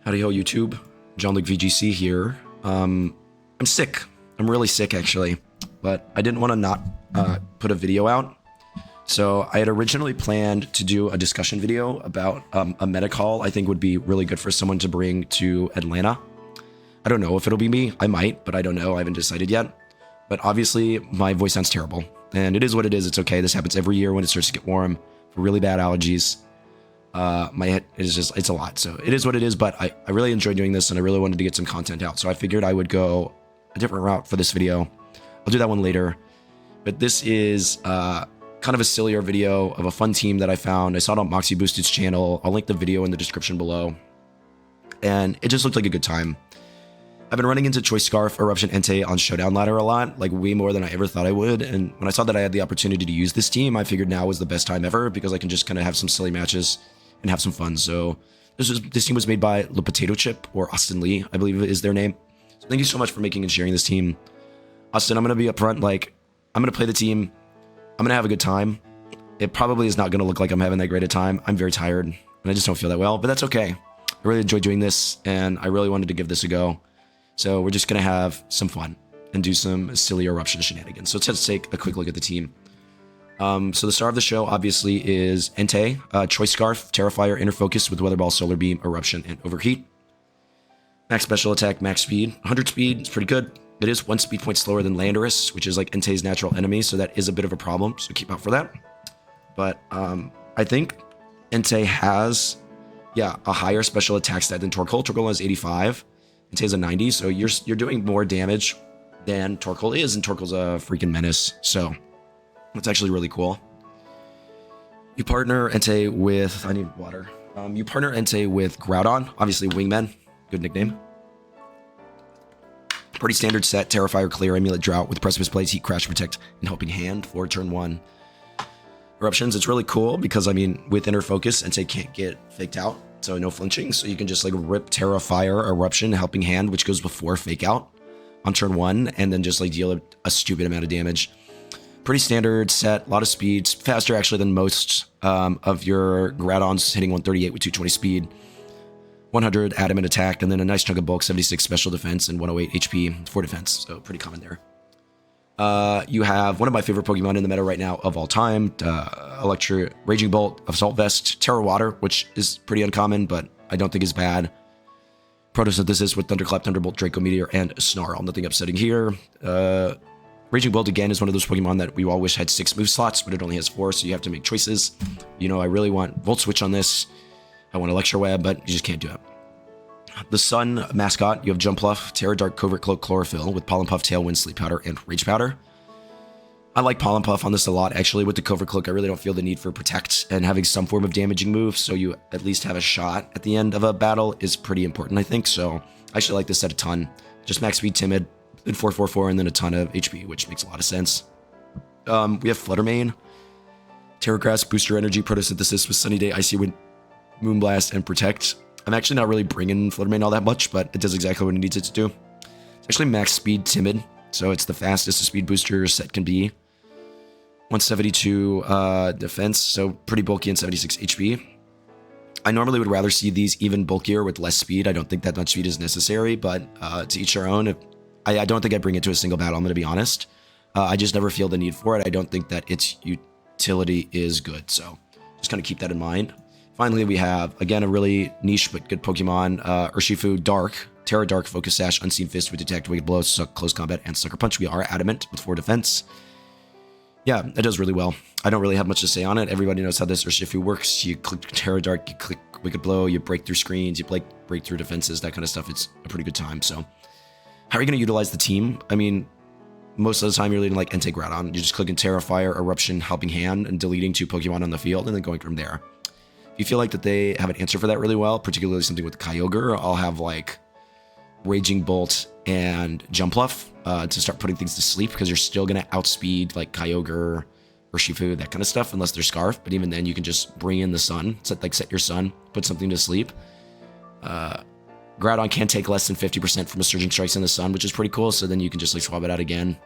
Howdy Ho YouTube, Jon-Luke Vgc here. I'm sick. I'm really sick actually, but I didn't want to not put a video out. So I had originally planned to do a discussion video about a meta call I think would be really good for someone to bring to Atlanta. I don't know if it'll be me. I might, but I don't know. I haven't decided yet. But obviously my voice sounds terrible, and it is what it is. It's okay. This happens every year when it starts to get warm for really bad allergies. My head is just, it's a lot. So it is what it is, but I really enjoy doing this and I really wanted to get some content out. So I figured I would go a different route for this video. I'll do that one later. But this is kind of a sillier video of a fun team that I found. I saw it on Moxie Boosted's channel. I'll link the video in the description below. And it just looked like a good time. I've been running into Choice Scarf, Eruption Entei on Showdown Ladder a lot, like way more than I ever thought I would. And when I saw that I had the opportunity to use this team, I figured now was the best time ever because I can just kind of have some silly matches and have some fun. So this team was made by Le Potato Chip, or Austin Lee, I believe is their name. So thank you so much for making and sharing this team. Austin, I'm going to be upfront, like, I'm going to play the team. I'm going to have a good time. It probably is not going to look like I'm having that great a time. I'm very tired, and I just don't feel that well, but that's okay. I really enjoy doing this, and I really wanted to give this a go. So we're just going to have some fun and do some silly Eruption shenanigans. So let's take a quick look at the team. So the star of the show obviously is Entei, Choice Scarf, Tera Fire, Inner Focus with Weather Ball, Solar Beam, Eruption, and Overheat. Max Special Attack, Max Speed. 100 Speed is pretty good. It is 1 speed point slower than Landorus, which is like Entei's natural enemy, so that is a bit of a problem, so keep out for that. But I think Entei has, a higher special attack stat than Torkoal. Torkoal has 85, Entei's a 90, so you're doing more damage than Torkoal is, and Torkoal's a freaking menace, so that's actually really cool. You partner Entei with, I need water. You partner Entei with Groudon, obviously Wingman, good nickname. Pretty standard set, Tera Fire, Clear, Amulet, Drought with Precipice Blades, Heat, Crash, Protect, and Helping Hand for turn 1. Eruptions, it's really cool because, I mean, with Inner Focus, Entei can't get faked out, so no flinching, so you can just like rip Tera Fire, Eruption, Helping Hand, which goes before Fake Out on turn 1, and then just like deal a stupid amount of damage. Pretty standard set, a lot of speed, faster actually than most of your Groudons, hitting 138 with 220 speed, 100 adamant attack, and then a nice chunk of bulk, 76 special defense, and 108 HP for defense, so pretty common there. You have one of my favorite Pokemon in the meta right now of all time, Raging Bolt, Assault Vest, Terra Water, which is pretty uncommon, but I don't think is bad. Photosynthesis with Thunderclap, Thunderbolt, Draco Meteor, and Snarl. Nothing upsetting here. Raging Bolt, again, is one of those Pokemon that we all wish had 6 move slots, but it only has 4, so you have to make choices. You know, I really want Volt Switch on this. I want Electro Web, but you just can't do it. The Sun mascot, you have Jumpluff, Terra Dark, Covert Cloak, Chlorophyll with Pollen Puff, Tailwind, Sleep Powder, and Rage Powder. I like Pollen Puff on this a lot, actually. With the Covert Cloak, I really don't feel the need for Protect, and having some form of damaging move, so you at least have a shot at the end of a battle, is pretty important, I think. So I actually like this set a ton. Just max speed, timid, then 444, and then a ton of HP, which makes a lot of sense. We have Flutter Mane, Terra Grass, Booster Energy, Photosynthesis with Sunny Day, Icy Wind, Moonblast, and Protect. I'm actually not really bringing Flutter Mane all that much, but it does exactly what it needs it to do. It's actually max speed, timid, so it's the fastest a speed booster your set can be. 172 defense, so pretty bulky and 76 HP. I normally would rather see these even bulkier with less speed. I don't think that much speed is necessary, but to each their own. I don't think I bring it to a single battle, I'm going to be honest. I just never feel the need for it. I don't think that its utility is good, so just kind of keep that in mind. Finally, we have, again, a really niche but good Pokemon, Urshifu Dark, Terra Dark, Focus Sash, Unseen Fist with Detect, Wicked Blow, Close Combat, and Sucker Punch. We are adamant with 4 defense. Yeah, it does really well. I don't really have much to say on it. Everybody knows how this Urshifu works. You click Terra Dark, you click Wicked Blow, you break through screens, you break through defenses, that kind of stuff. It's a pretty good time. So how are you going to utilize the team? I mean, most of the time you're leading like Entei Groudon. You're just clicking Tera Fire, Eruption, Helping Hand, and deleting 2 Pokemon on the field, and then going from there. If you feel like that they have an answer for that really well, particularly something with Kyogre, I'll have like Raging Bolt and Jumpluff to start putting things to sleep, because you're still going to outspeed like Kyogre, Urshifu, that kind of stuff, unless they're Scarf. But even then, you can just bring in the Sun, set your Sun, put something to sleep. Groudon can take less than 50% from a Surging Strikes in the Sun, which is pretty cool. So then you can just like swap it out again,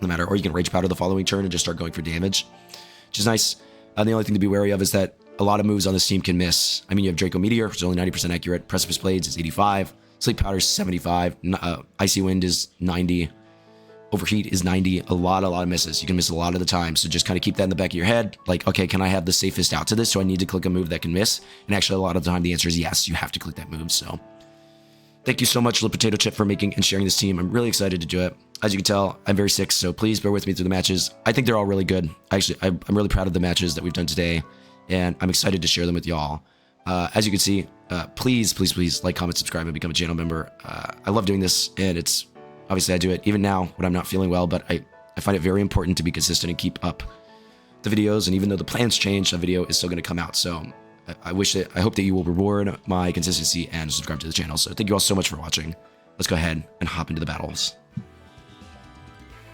no matter, or you can Rage Powder the following turn and just start going for damage, which is nice. The only thing to be wary of is that a lot of moves on this team can miss. I mean, you have Draco Meteor, which is only 90% accurate. Precipice Blades is 85. Sleep Powder is 75. Icy Wind is 90. Overheat is 90. A lot of misses. You can miss a lot of the time. So just kind of keep that in the back of your head. Like, okay, can I have the safest out to this? So I need to click a move that can miss. And actually, a lot of the time, the answer is yes. You have to click that move. So thank you so much, Little Potato Chip, for making and sharing this team. I'm really excited to do it. As you can tell, I'm very sick, so please bear with me through the matches. I think they're all really good. Actually, I'm really proud of the matches that we've done today, and I'm excited to share them with y'all. As you can see, please like, comment, subscribe, and become a channel member. I love doing this, and it's obviously I do it even now when I'm not feeling well, but I find it very important to be consistent and keep up the videos, and even though the plans change, a video is still going to come out. So I hope that you will reward my consistency and subscribe to the channel. So thank you all so much for watching. Let's go ahead and hop into the battles.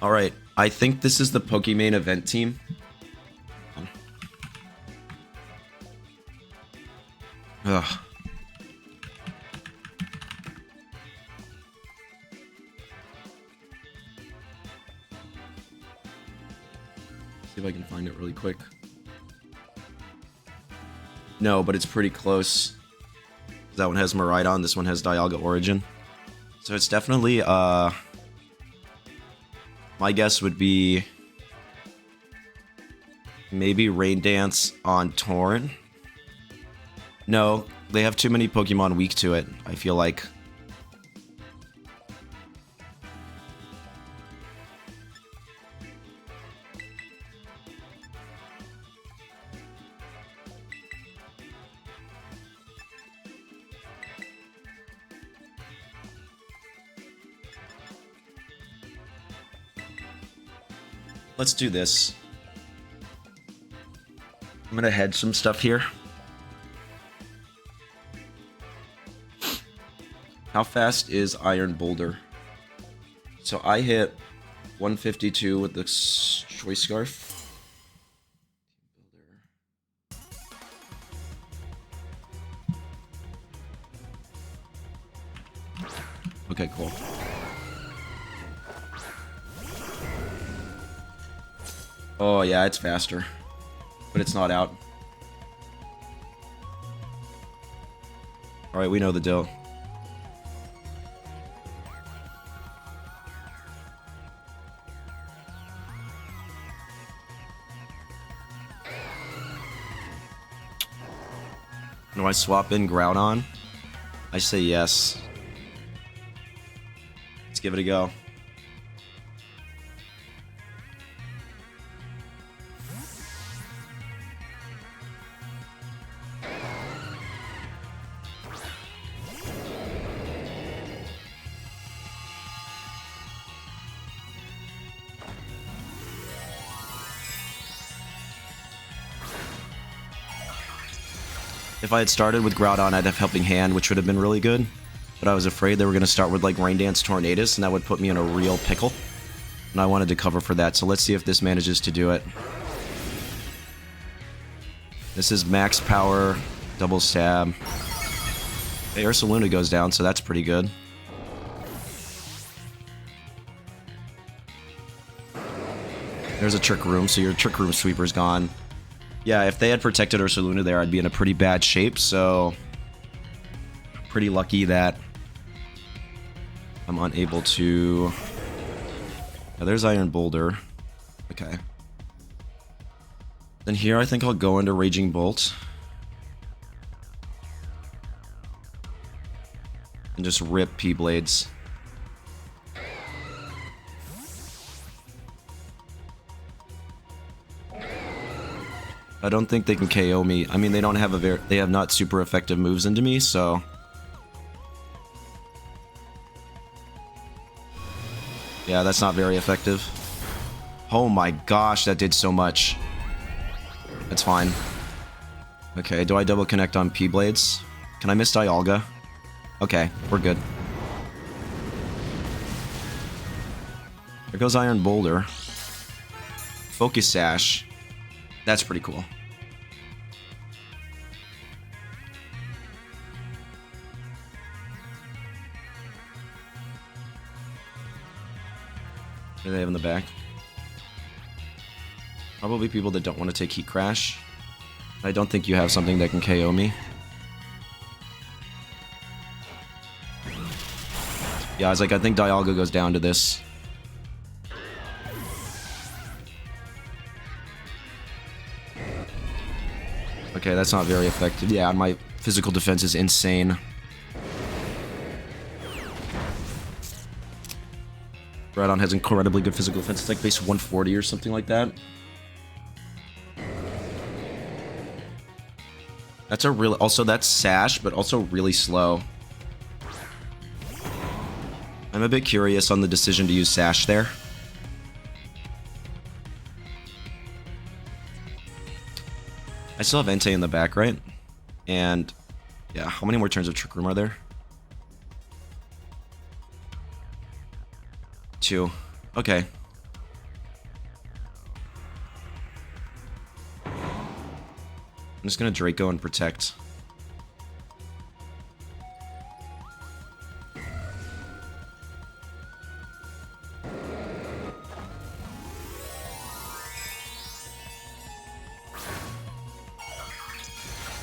All right, I think this is the Pokimane event team. Ugh. See if I can find it really quick. No, but it's pretty close. That one has Miraidon, this one has Dialga Origin. So it's definitely, my guess would be maybe Rain Dance on Torn. No, they have too many Pokemon weak to it, I feel like. Let's do this. I'm gonna hedge some stuff here. How fast is Iron Boulder? So I hit 152 with the Choice Scarf. Okay, cool. Oh yeah, it's faster, but it's not out. Alright, we know the deal. Do I swap in Groudon? I say yes. Let's give it a go. If I had started with Groudon, I'd have Helping Hand, which would have been really good. But I was afraid they were going to start with like Rain Dance Tornadus, and that would put me in a real pickle. And I wanted to cover for that, so let's see if this manages to do it. This is max power, double stab. Hey, Ursaluna goes down, so that's pretty good. There's a Trick Room, so your Trick Room Sweeper's gone. Yeah, if they had protected Ursaluna there, I'd be in a pretty bad shape, so pretty lucky that I'm unable to... Yeah, there's Iron Boulder. Okay. Then here I think I'll go into Raging Bolt. And just rip P-Blades. I don't think they can KO me. I mean, they don't have they have not super effective moves into me, so... Yeah, that's not very effective. Oh my gosh, that did so much. That's fine. Okay, do I double connect on P-Blades? Can I miss Dialga? Okay, we're good. There goes Iron Boulder. Focus Sash. That's pretty cool. What do they have in the back? Probably people that don't want to take Heat Crash. I don't think you have something that can KO me. Yeah, I was like, I think Dialga goes down to this. Okay, that's not very effective. Yeah, my physical defense is insane. Groudon has incredibly good physical defense. It's like base 140 or something like that. That's a really... Also, that's Sash, but also really slow. I'm a bit curious on the decision to use Sash there. I still have Entei in the back, right? And... yeah, how many more turns of Trick Room are there? 2. Okay. I'm just gonna Draco and protect.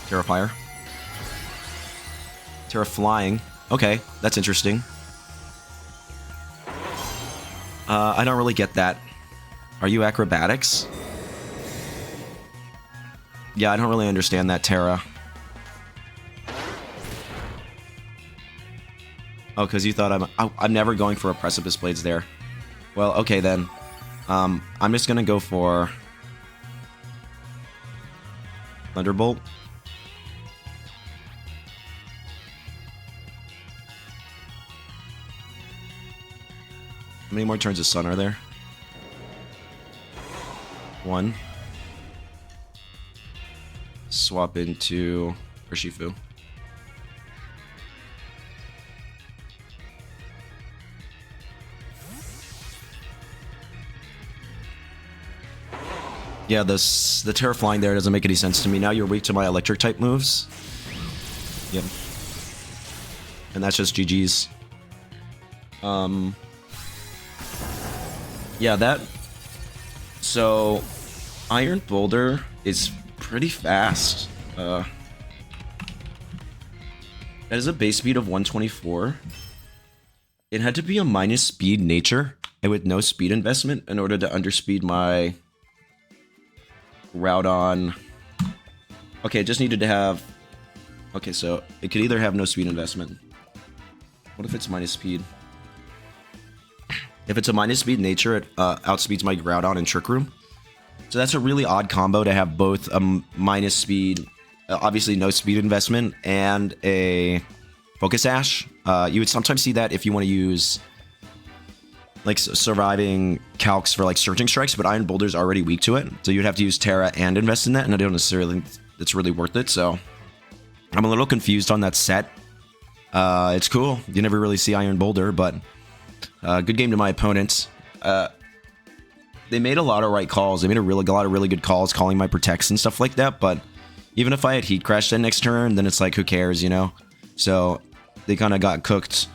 Tera Fire. Tera Flying. Okay, that's interesting. I don't really get that. Are you acrobatics? Yeah, I don't really understand that, Tera. Oh, because you thought I'm never going for a Precipice Blades there. Well, okay then. I'm just gonna go for Thunderbolt. How many more turns of Sun are there? 1. Swap into Urshifu. Yeah, the Tera Flying there doesn't make any sense to me. Now you're weak to my electric type moves. Yep. And that's just GG's. Yeah, that... So, Iron Boulder is pretty fast. That is a base speed of 124. It had to be a minus speed nature, and with no speed investment in order to underspeed my Groudon. Okay, it just needed to have... Okay, so it could either have no speed investment. What if it's minus speed? If it's a minus speed nature, it outspeeds my Groudon in Trick Room. So that's a really odd combo to have both a minus speed, obviously no speed investment, and a Focus Sash. You would sometimes see that if you want to use like surviving calcs for like Searching Strikes, but Iron Boulder's already weak to it. So you'd have to use Tera and invest in that, and I don't necessarily think it's really worth it. So I'm a little confused on that set. It's cool. You never really see Iron Boulder, but good game to my opponents. They made a lot of right calls. They made a lot of really good calls calling my protects and stuff like that, but even if I had Heat Crashed that next turn, then it's like, who cares, you know? So they kind of got cooked.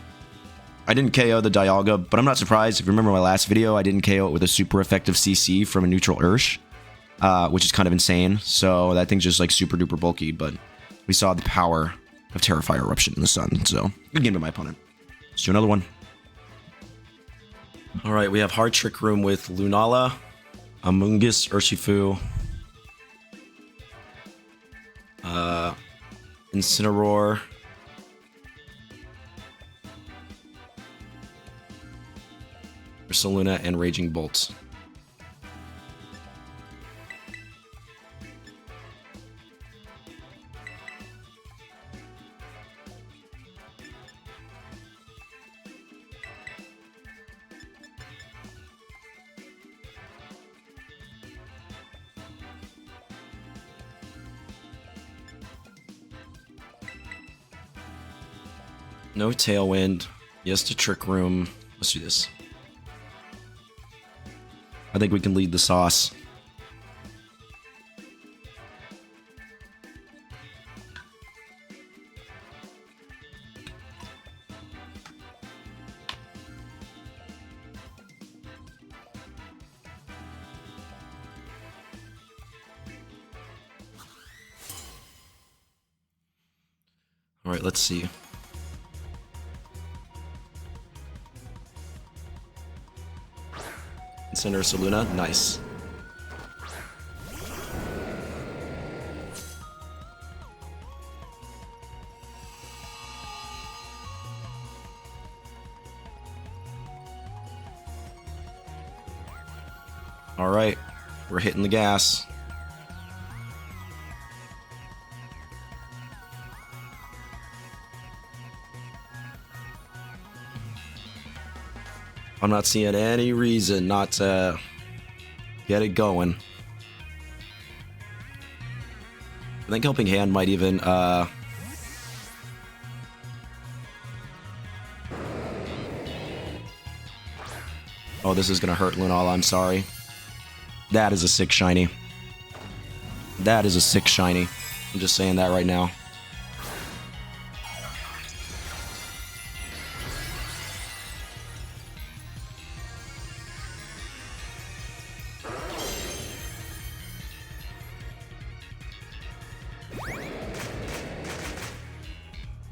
I didn't KO the Dialga, but I'm not surprised. If you remember my last video, I didn't KO it with a super effective CC from a neutral Ursh, which is kind of insane. So that thing's just like super duper bulky, but we saw the power of Tera Fire Eruption in the sun. So good game to my opponent. Let's do another one. All right, we have Hard Trick Room with Lunala, Amoonguss, Urshifu, Incineroar, Ursaluna, and Raging Bolt. No Tailwind. Yes to Trick Room. Let's do this. I think we can lead the sauce. Alright, let's see. Center Saluna, nice. Alright, we're hitting the gas. I'm not seeing any reason not to get it going. I think Helping Hand might even, oh, this is gonna hurt Lunala, I'm sorry. That is a sick shiny. That is a sick shiny. I'm just saying that right now.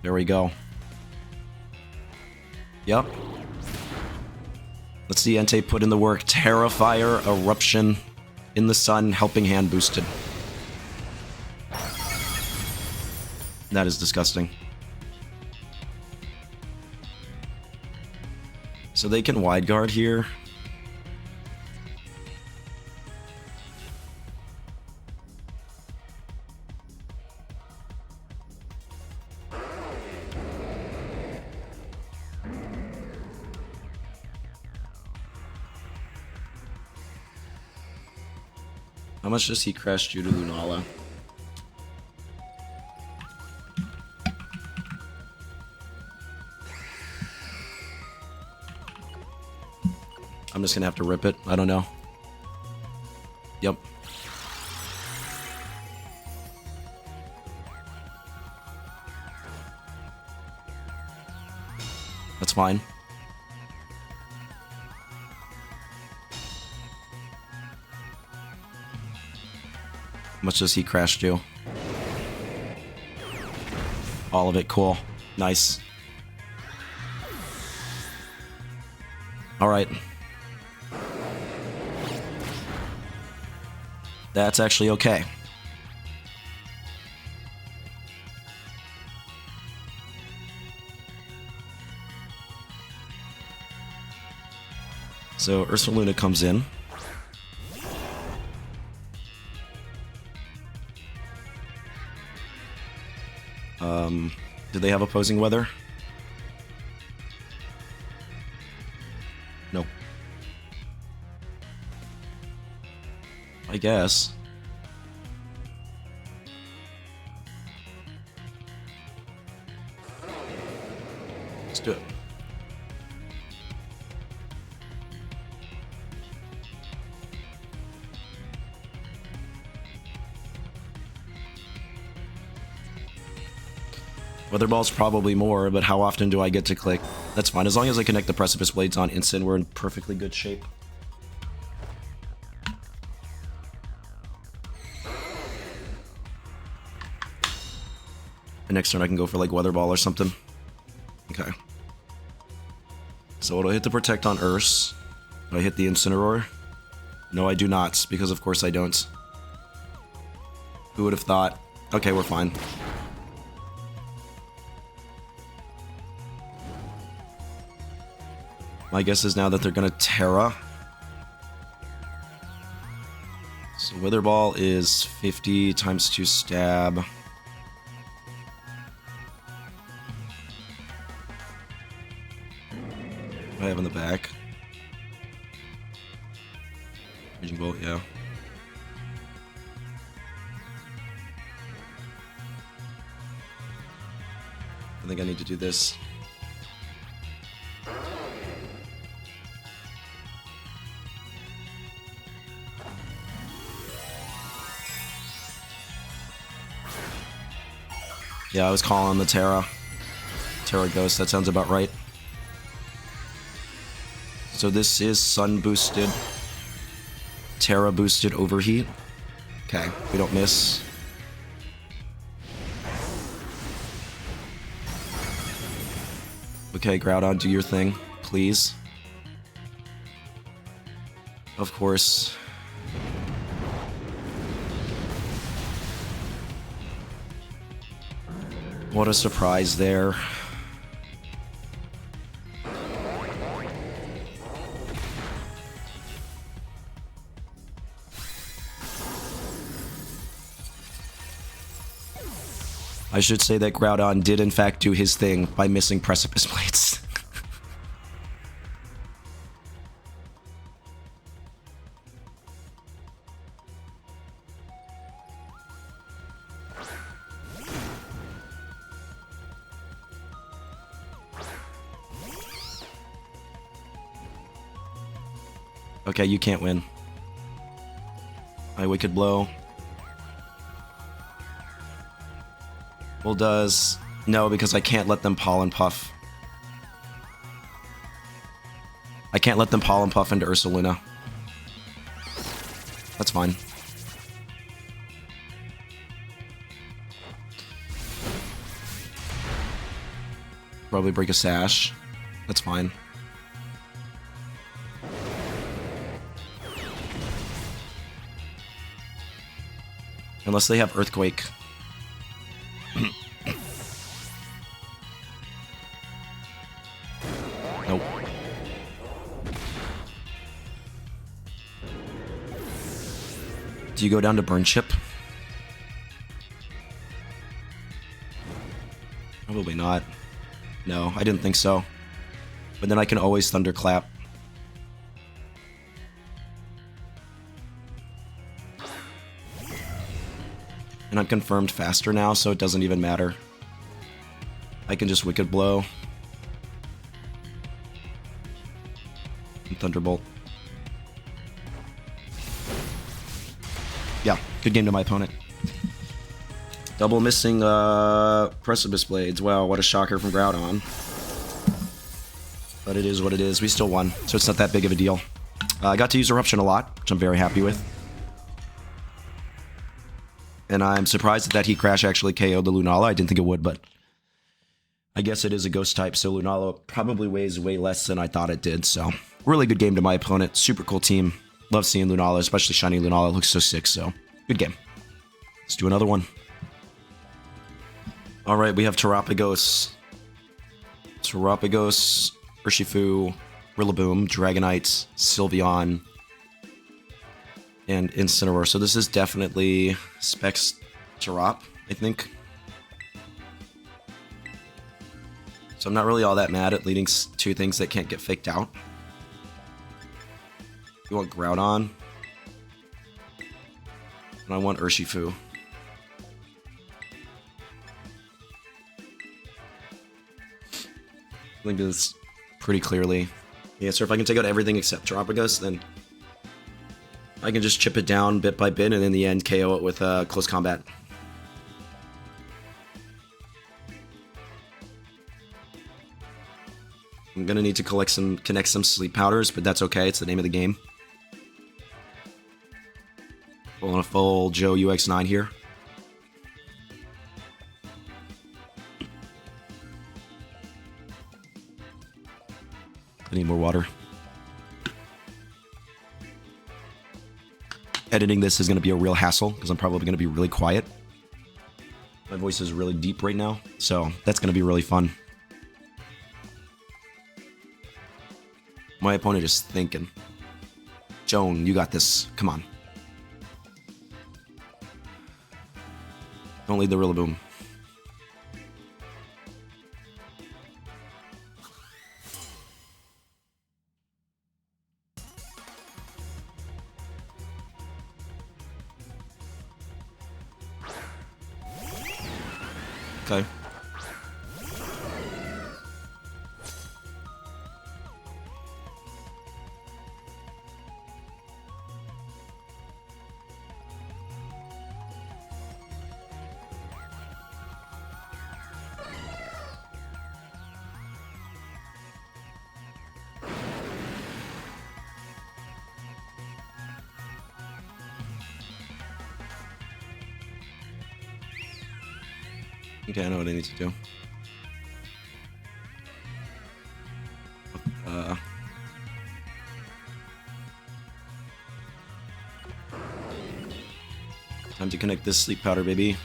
There we go. Yep. Let's see Entei put in the work. Tera Fire, Eruption, in the sun, Helping Hand boosted. That is disgusting. So they can wide guard here. How much does he crash due to Lunala? I'm just gonna have to rip it. I don't know. Yep. That's fine. How much does he crash do? All of it, cool. Nice. Alright. That's actually okay. So Ursaluna comes in. Do they have opposing weather? Nope. I guess. Let's do it. Weather Ball's probably more, but how often do I get to click? That's fine. As long as I connect the Precipice Blades on instant, we're in perfectly good shape. And next turn I can go for like Weather Ball or something. Okay. So it'll hit the Protect on Urs. Do I hit the Incineroar? No, I do not, because of course I don't. Who would have thought? Okay, we're fine. My guess is now that they're gonna Terra. So Wither Ball is 50 times 2 stab. What do I have in the back? Raging Bolt, yeah. I think I need to do this. Yeah, I was calling the Terapagos, that sounds about right. So this is Sun boosted, Tera boosted Overheat. Okay, we don't miss. Okay, Groudon, do your thing, please. Of course. What a surprise there. I should say that Groudon did in fact do his thing by missing Precipice Blades. Okay, you can't win. My Wicked Blow. Well, does... No, because I can't let them Pollen Puff. I can't let them Pollen Puff into Ursaluna. That's fine. Probably break a Sash. That's fine. Unless they have Earthquake. Nope. Do you go down to Burn Chip? Probably not. No, I didn't think so. But then I can always Thunderclap. And I'm confirmed faster now, so it doesn't even matter. I can just Wicked Blow. And Thunderbolt. Yeah, good game to my opponent. Double missing Precipice Blades. Wow, what a shocker from Groudon. But it is what it is. We still won, so it's not that big of a deal. I got to use Eruption a lot, which I'm very happy with. And I'm surprised that Heat Crash actually KO'd the Lunala. I didn't think it would, but I guess it is a ghost type, so Lunala probably weighs way less than I thought it did. So, really good game to my opponent. Super cool team. Love seeing Lunala, especially shiny Lunala. It looks so sick, so good game. Let's do another one. Alright, we have Terapagos. Terapagos, Urshifu, Rillaboom, Dragonite, Sylveon, and Incineroar. So this is definitely Specs Terap, I think. So I'm not really all that mad at leading two things that can't get faked out. You want Groudon. And I want Urshifu. I think this pretty clearly. Yeah, so if I can take out everything except Terapagos, then I can just chip it down bit by bit, and in the end KO it with close combat. I'm gonna need to connect some sleep powders, but that's okay, it's the name of the game. Pulling a full Joe UX9 here. I need more water. Editing this is going to be a real hassle, because I'm probably going to be really quiet. My voice is really deep right now, so that's going to be really fun. My opponent is thinking. Joan, you got this. Come on. Don't lead the Rillaboom. Okay. Okay, I know what I need to do. Time to connect this sleep powder, baby.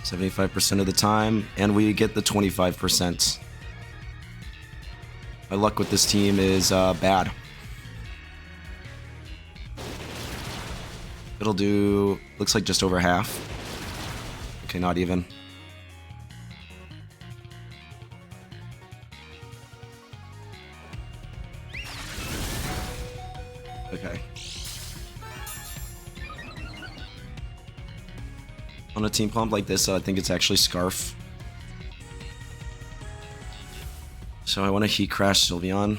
$75% of the time, and we get the 25%. My luck with this team is bad. It'll do, looks like just over half. Okay, not even. Okay. On a team comp like this, I think it's actually Scarf. So I want to Heat Crash Sylveon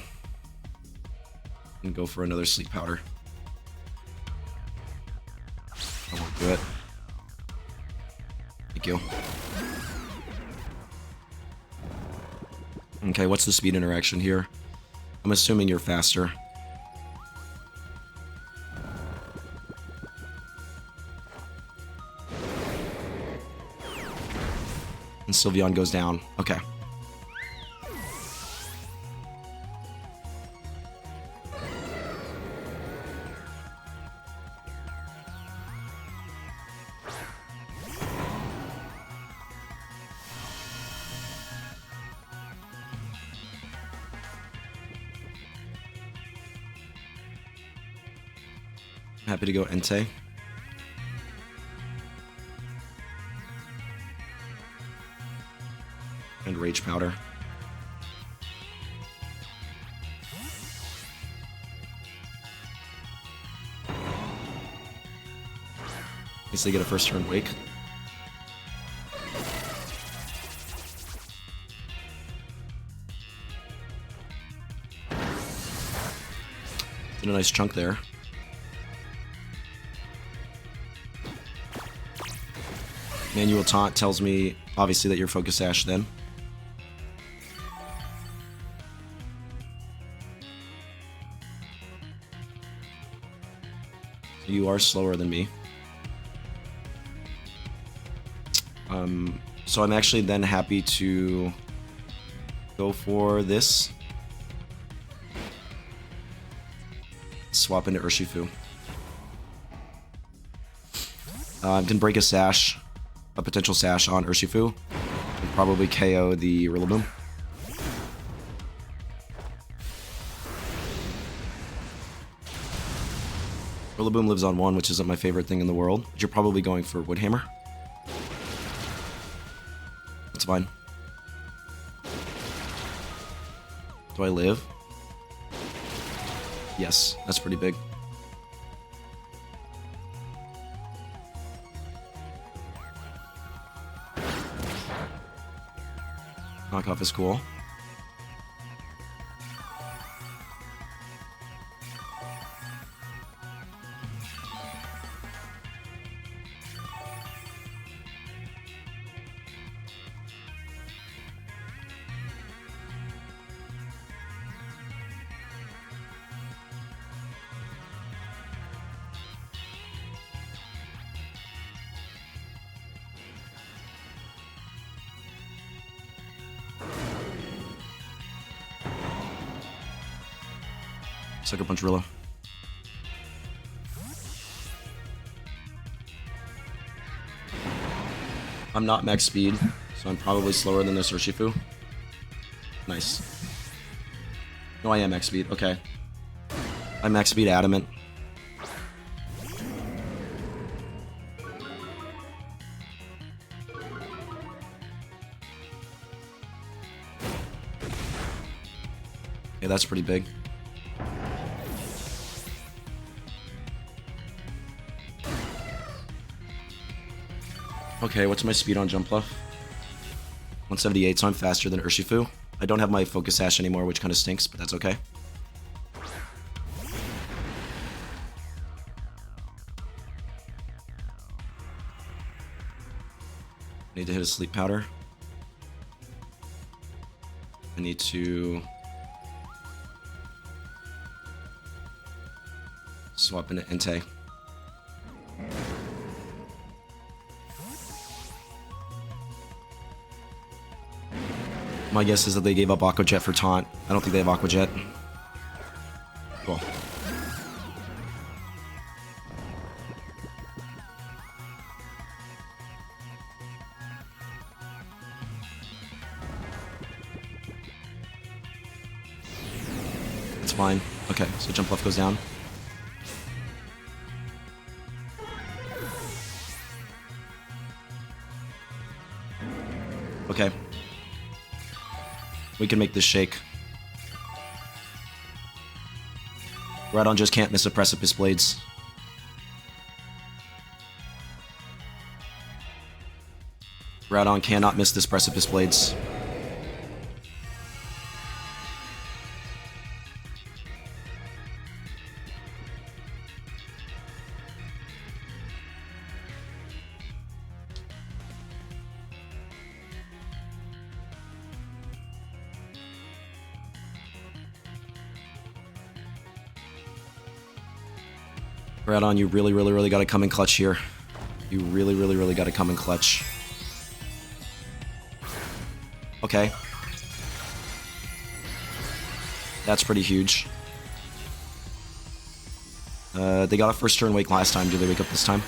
and go for another Sleep Powder. I won't do it. Thank you. Okay, what's the speed interaction here? I'm assuming you're faster. And Sylveon goes down. Okay. Happy to go Entei. And Rage Powder. At least they get a first turn Wake. Did a nice chunk there. Manual Taunt tells me, obviously, that you're Focus Sash then. So you are slower than me. So I'm actually then happy to go for this. Swap into Urshifu. I can break a Sash. A potential Sash on Urshifu, and probably KO the Rillaboom. Rillaboom lives on 1, which isn't my favorite thing in the world. But you're probably going for Woodhammer. That's fine. Do I live? Yes, that's pretty big. Knockoff is cool. Sucker Punch Rilla. I'm not max speed, so I'm probably slower than this Urshifu. Nice. No, I am max speed. Okay. I'm max speed Adamant. Okay, that's pretty big. Okay, what's my speed on Jumpluff? 178, so I'm faster than Urshifu. I don't have my Focus Sash anymore, which kind of stinks, but that's okay. Need to hit a Sleep Powder. I need to Swap into Entei. My guess is that they gave up Aqua Jet for Taunt. I don't think they have Aqua Jet. Cool. It's fine. Okay, so Jumpluff goes down. Okay. We can make this shake. Groudon just can't miss a Precipice Blades. Groudon cannot miss this Precipice Blades. Groudon, you really gotta come in clutch here. You really gotta come in clutch. Okay. That's pretty huge. They got a first turn wake last time. Do they wake up this time?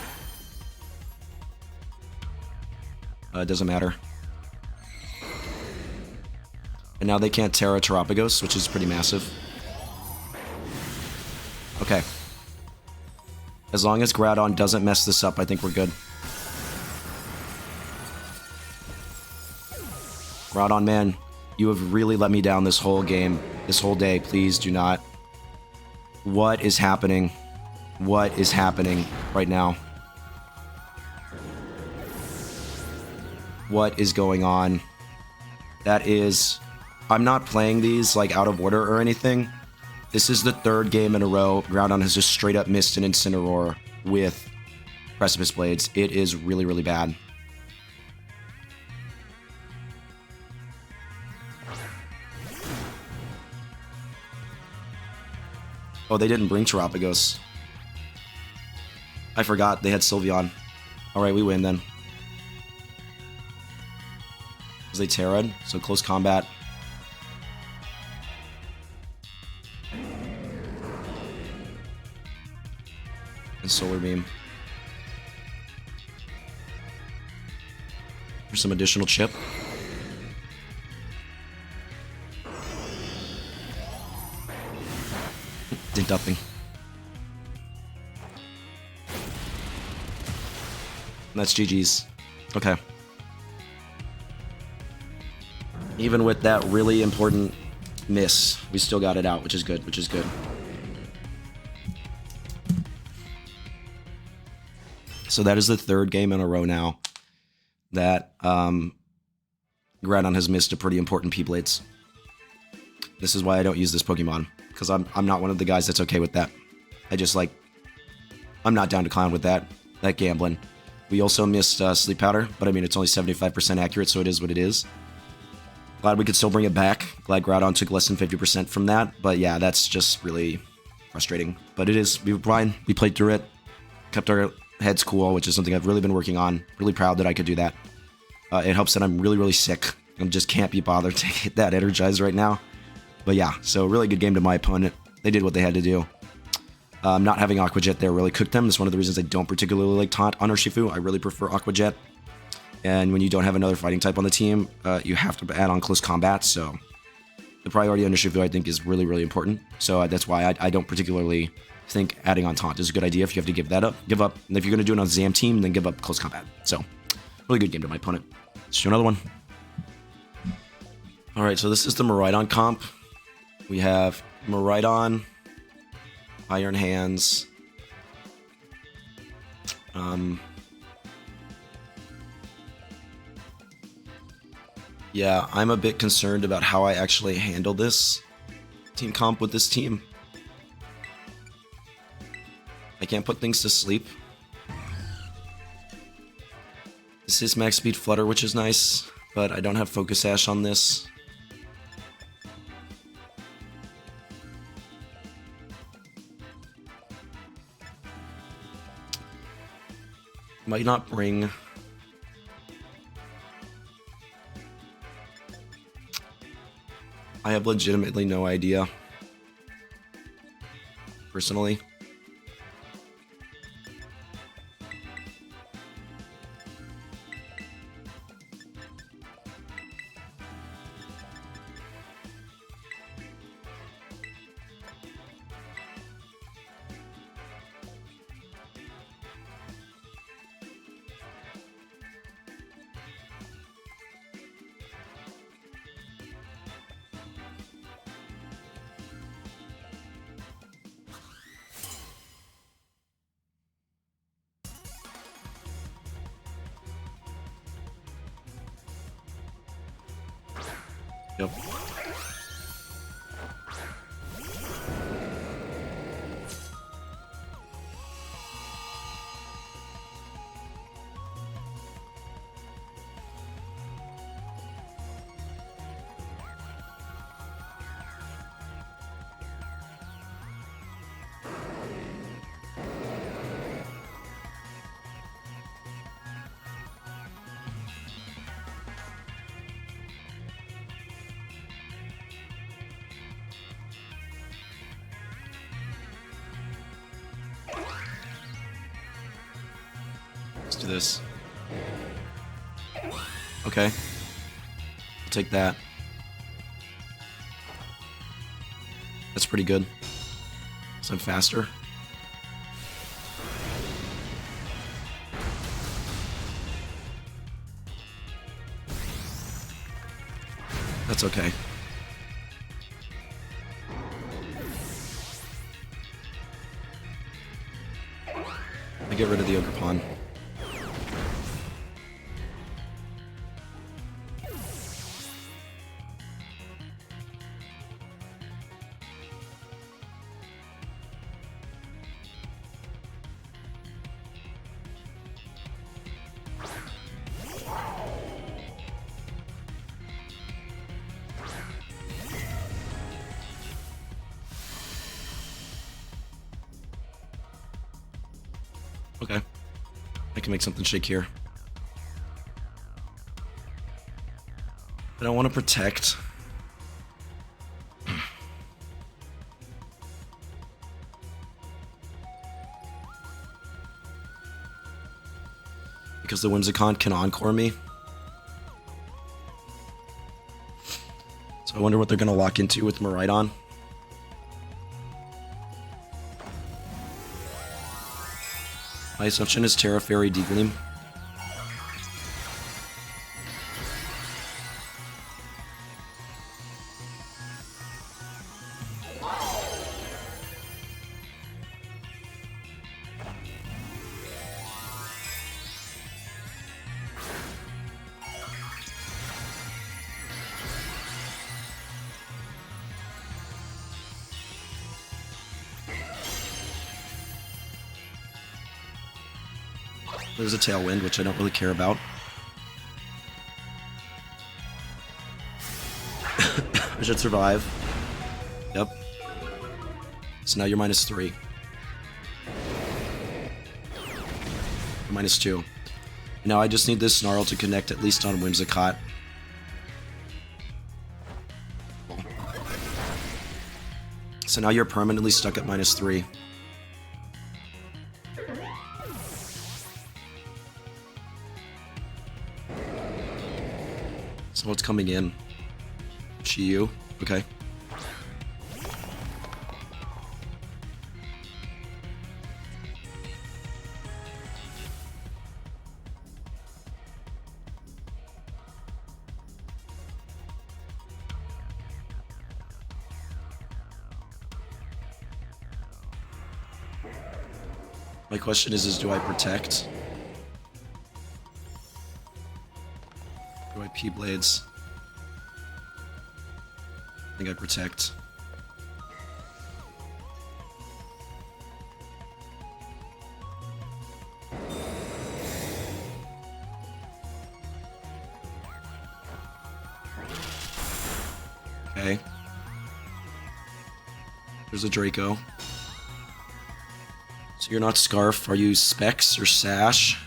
It doesn't matter. And now they can't Tera Terapagos, which is pretty massive. Okay. As long as Groudon doesn't mess this up, I think we're good. Groudon, man, you have really let me down this whole game, this whole day. Please do not. What is happening? What is happening right now? What is going on? That is... I'm not playing these, like, out of order or anything. This is the third game in a row. Groudon has just straight up missed an Incineroar with Precipice Blades. It is really bad. Oh, they didn't bring Terapagos. I forgot they had Sylveon. Alright, we win then. Because they Terra'd, so close combat. And Solar Beam. Here's some additional chip. Did nothing. And that's GG's. Okay. Even with that really important miss, we still got it out, which is good, which is good. So that is the third game in a row now that Groudon has missed a pretty important P-Blades. This is why I don't use this Pokemon, because I'm not one of the guys that's okay with that. I just like, I'm not down to clown with that gambling. We also missed Sleep Powder, but I mean, it's only 75% accurate, so it is what it is. Glad we could still bring it back. Glad Groudon took less than 50% from that, but yeah, that's just really frustrating. But it is, we were fine, we played through it, kept our heads cool, which is something I've really been working on. Really proud that I could do that. It helps that I'm really sick. I just can't be bothered to get that energized right now. But yeah, so really good game to my opponent. They did what they had to do. Not having Aqua Jet there really cooked them. That's one of the reasons I don't particularly like Taunt on Urshifu. I really prefer Aqua Jet. And when you don't have another fighting type on the team, you have to add on close combat. So the priority on Urshifu, I think, is really important. So that's why I don't particularly think adding on Taunt is a good idea. If you have to give up. And if you're going to do it on Zam team, then give up close combat. So really good game to my opponent. Let's do another one. All right, so this is the Miraidon comp. We have Miraidon, Iron Hands. Yeah, I'm a bit concerned about how I actually handle this team comp with this team. I can't put things to sleep. This is max speed Flutter, which is nice, but I don't have Focus Sash on this. Might not bring... I have legitimately no idea. Personally. Yep. Let's do this. Okay. I'll take that. That's pretty good. So I'm faster. That's okay. I get rid of the Ogre Pawn. Okay. I can make something shake here. I don't want to protect. Because the Whimsicott can encore me. So I wonder what they're going to lock into with Miraidon. My assumption is Tera Fire D-Gleam. There's a Tailwind, which I don't really care about. I should survive. Yep. So now you're -3. Or -2. Now I just need this Snarl to connect at least on Whimsicott. So now you're permanently stuck at -3. So what's coming in? Chi-Yu? Okay. My question is do I protect? Do I P-Blades? I think I protect. Okay. There's a Draco. So you're not Scarf. Are you Specs or Sash?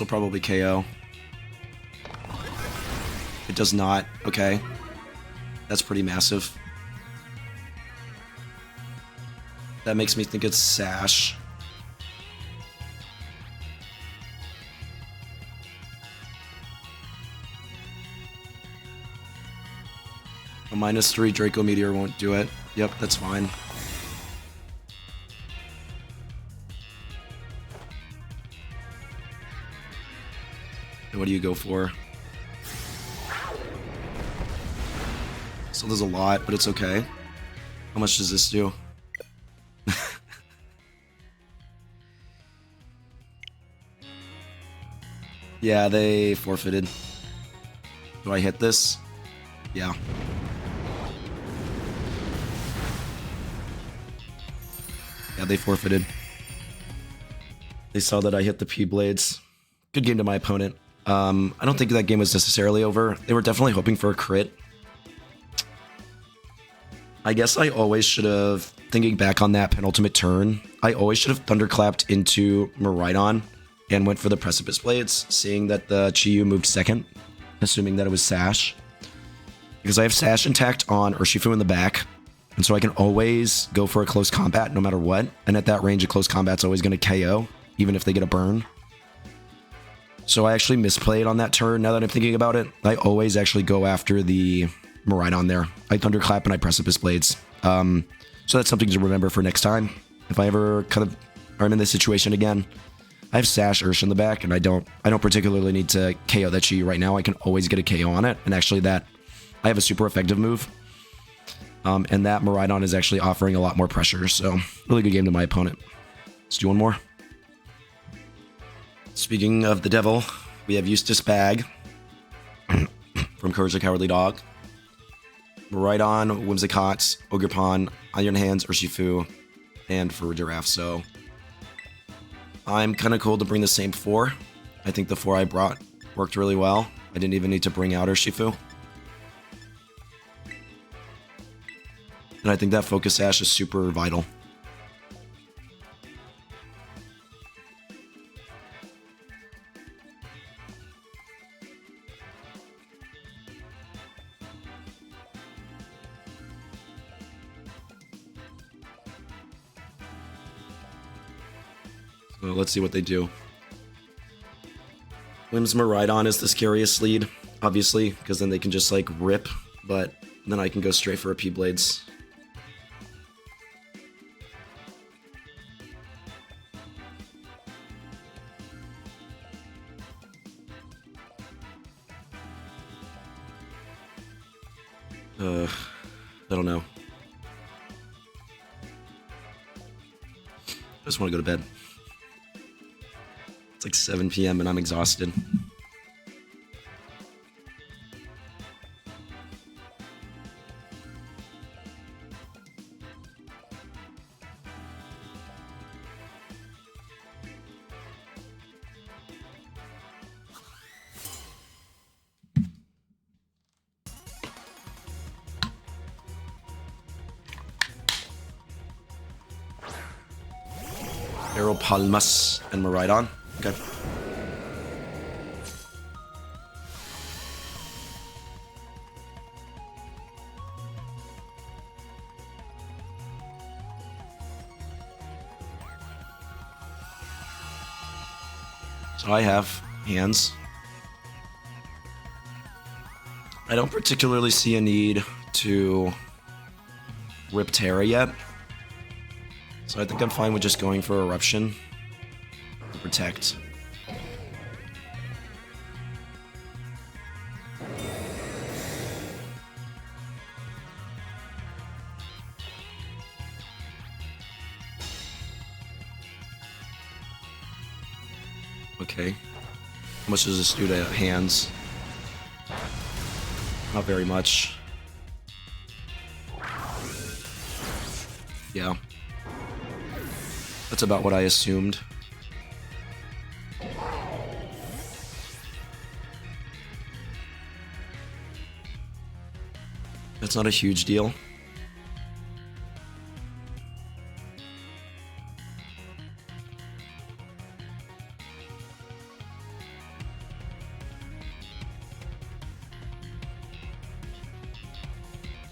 will probably KO. It does not. Okay. That's pretty massive. That makes me think it's Sash. A -3 Draco Meteor won't do it. Yep, that's fine. And what do you go for? So there's a lot, but it's okay. How much does this do? Yeah, they forfeited. Do I hit this? Yeah. Yeah, they forfeited. They saw that I hit the P-Blades. Good game to my opponent. I don't think that game was necessarily over. They were definitely hoping for a crit. I guess I always should have, thinking back on that penultimate turn, I always should have Thunderclapped into Miraidon and went for the Precipice Blades, seeing that the Chi-Yu moved second, assuming that it was Sash. Because I have Sash intact on Urshifu in the back, and so I can always go for a close combat no matter what, and at that range, a close combat's always going to KO, even if they get a burn. So I actually misplayed on that turn, now that I'm thinking about it. I always actually go after the Miraidon there. I Thunderclap and I Precipice Blades. So that's something to remember for next time. If I ever I'm in this situation again, I have Sash Ursh in the back, and I don't particularly need to KO that Chi right now. I can always get a KO on it, and actually I have a super effective move. And that Miraidon is actually offering a lot more pressure, so really good game to my opponent. Let's do one more. Speaking of the devil, we have Eustace Bag from Courage the Cowardly Dog. Miraidon, Whimsicott, Ogerpon, Iron Hands, Urshifu, and for Giraffe, so I'm kind of cool to bring the same 4. I think the 4 I brought worked really well. I didn't even need to bring out Urshifu. And I think that Focus Sash is super vital. So let's see what they do. Whims Miraidon is the scariest lead, obviously, because then they can just like rip, but then I can go straight for a P-Blades. I don't know. I just want to go to bed. It's like 7 p.m. and I'm exhausted. Palmas and Miraidon. Okay. So I have hands. I don't particularly see a need to rip Tera yet. So I think I'm fine with just going for Eruption to protect. Okay. How much does this do to hands? Not very much. Yeah. That's about what I assumed. That's not a huge deal.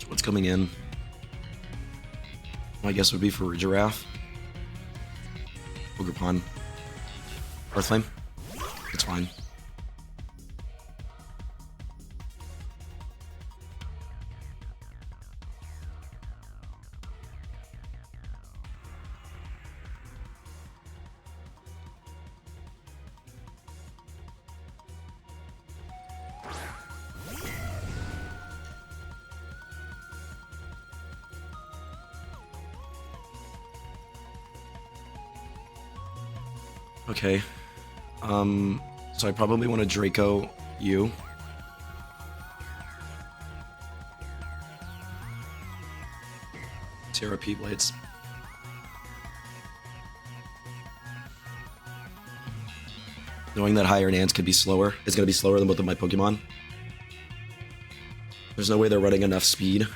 What's coming in? I guess it would be for Giraffe. Ogerpon. Earthflame. It's fine. Okay. So I probably want to Draco you. Tera P-Blades. Knowing that higher Nance could be slower, it's going to be slower than both of my Pokemon. There's no way they're running enough speed.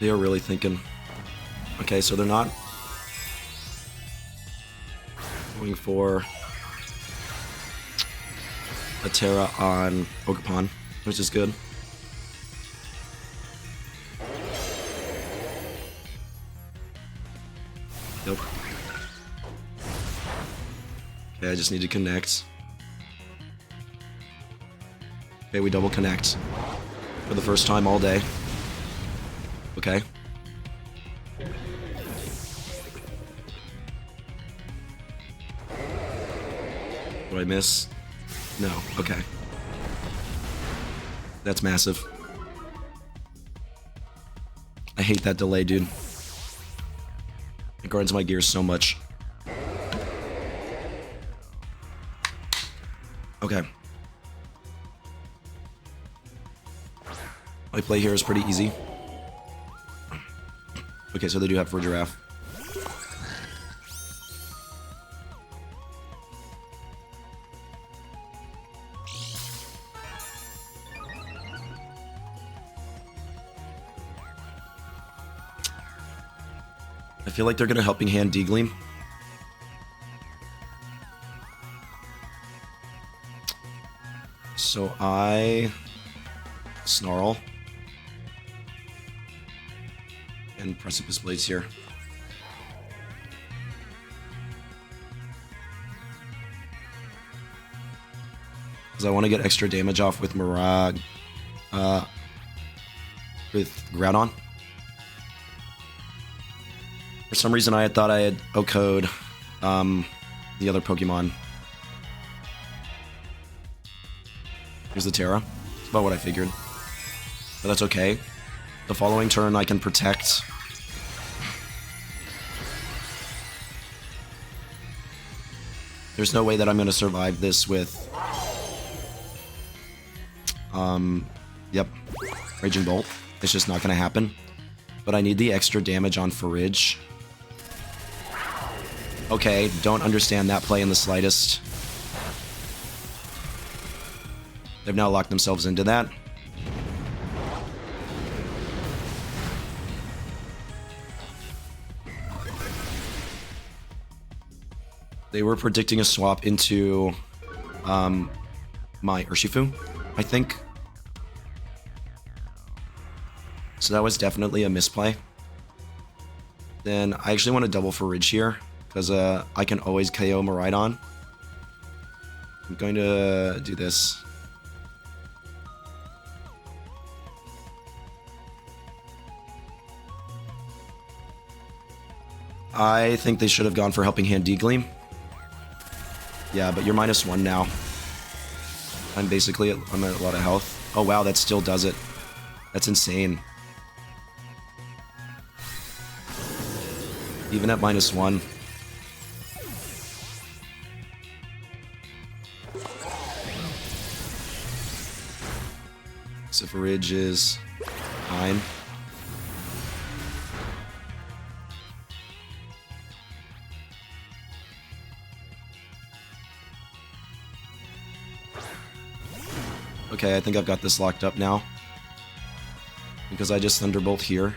They are really thinking. Okay, so they're not going for a Tera on Ogerpon, which is good. Yep. Okay, I just need to connect. Okay, we double connect for the first time all day. Okay. Did I miss? No. Okay. That's massive. I hate that delay, dude. It grinds my gears so much. Okay. My play here is pretty easy. Okay, so they do have for Giraffe. I feel like they're gonna Helping Hand D-Gleam. So I Snarl. And Precipice Blades here. Because I want to get extra damage off with Mirage. With Groudon. For some reason I had thought I had OHKO'd the other Pokemon. Here's the Tera. That's about what I figured. But that's okay. The following turn I can protect. There's no way that I'm going to survive this with... Yep. Raging Bolt. It's just not going to happen. But I need the extra damage on Forage. Okay, don't understand that play in the slightest. They've now locked themselves into that. They were predicting a swap into my Urshifu, I think. So that was definitely a misplay. Then I actually want to double for Ridge here, because I can always KO Miraidon. I'm going to do this. I think they should have gone for Helping Hand D-Gleam. Yeah, but you're -1 now. I'm at a lot of health. Oh wow, that still does it. That's insane. Even at -1. Ridge is 9. Okay, I think I've got this locked up now. because I just Thunderbolt here.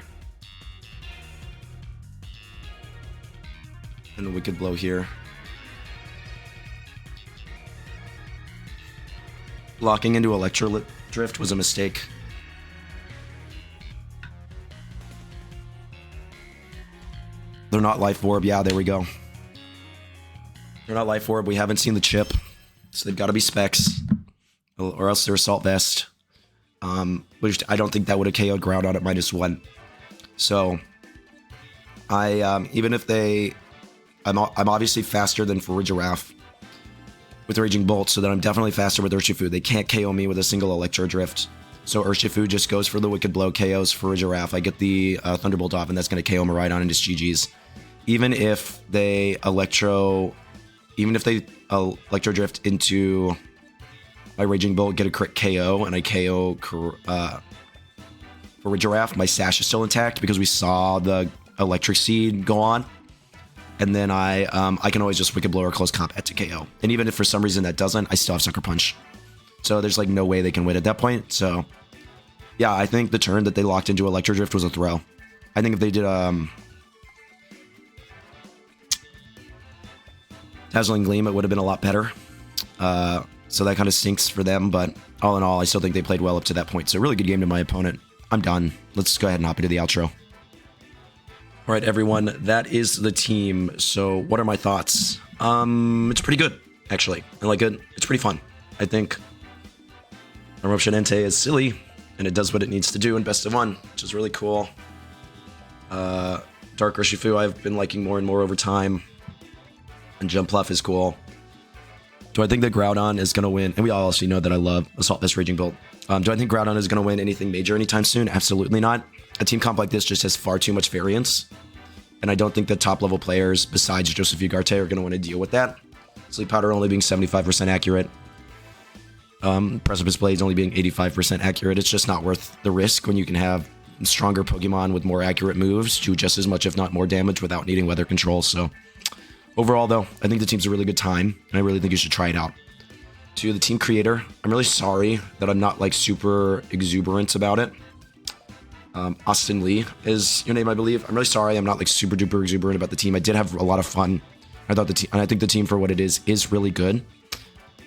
And the Wicked Blow here. Locking into Electro Drift was a mistake. They're not Life Orb. Yeah, there we go. They're not Life Orb. We haven't seen the chip. So they've got to be Specs. Or else they're Assault Vest. Which I don't think that would have KO'd Groudon at -1. So, even if they... I'm obviously faster than Farigiraf with Raging Bolt, so that I'm definitely faster with Urshifu. They can't KO me with a single Electro Drift. So Urshifu just goes for the Wicked Blow, KOs Farigiraf. I get the Thunderbolt off, and that's going to KO Miraidon and his GG's. Even if they Electro Drift into my Raging Bolt, get a crit KO, and I KO Farigiraf, my Sash is still intact because we saw the Electric Seed go on. And then I can always just Wicked Blow or Close Combat to KO. And even if for some reason that doesn't, I still have Sucker Punch. So there's like no way they can win at that point. So yeah, I think the turn that they locked into Electro Drift was a throw. I think if they did Dazzling Gleam, it would have been a lot better. So that kind of stinks for them, but all in all, I still think they played well up to that point. So really good game to my opponent. I'm done. Let's go ahead and hop into the outro. All right, everyone, that is the team. So what are my thoughts? It's pretty good, actually. I like it. It's pretty fun. I think Eruption Entei is silly, and it does what it needs to do in Best of 1, which is really cool. Dark Urshifu I've been liking more and more over time, and Jumpluff is cool. Do I think that Groudon is going to win? And we all also know that I love Assault Vest Raging Bolt. Do I think Groudon is going to win anything major anytime soon? Absolutely not. A team comp like this just has far too much variance. And I don't think that top-level players, besides Joseph Ugarte, are going to want to deal with that. Sleep Powder only being 75% accurate. Precipice Blades only being 85% accurate. It's just not worth the risk when you can have stronger Pokemon with more accurate moves do just as much, if not more damage, without needing weather control. So, overall, though, I think the team's a really good time, and I really think you should try it out. To the team creator, I'm really sorry that I'm not, like, super exuberant about it. Austin Lee is your name, I believe. I'm really sorry I'm not like super duper exuberant about the team. I did have a lot of fun. I think the team for what it is really good.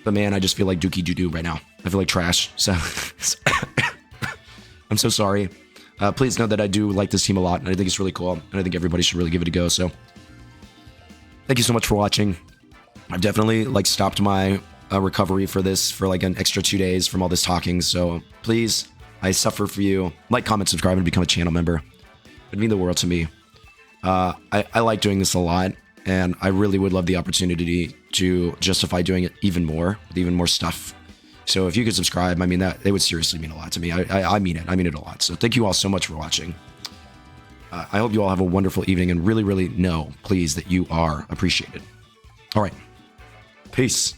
But man, I just feel like dookie doo-doo right now. I feel like trash. So I'm so sorry. Please know that I do like this team a lot, and I think it's really cool, and I think everybody should really give it a go. So thank you so much for watching. I've definitely like stopped my recovery for this for like an extra 2 days from all this talking. So please, I suffer for you. Like, comment, subscribe, and become a channel member. It'd mean the world to me. I like doing this a lot, and I really would love the opportunity to justify doing it even more, with even more stuff. So if you could subscribe, I mean, it would seriously mean a lot to me. I mean it. I mean it a lot. So thank you all so much for watching. I hope you all have a wonderful evening, and really, really know, please, that you are appreciated. All right. Peace.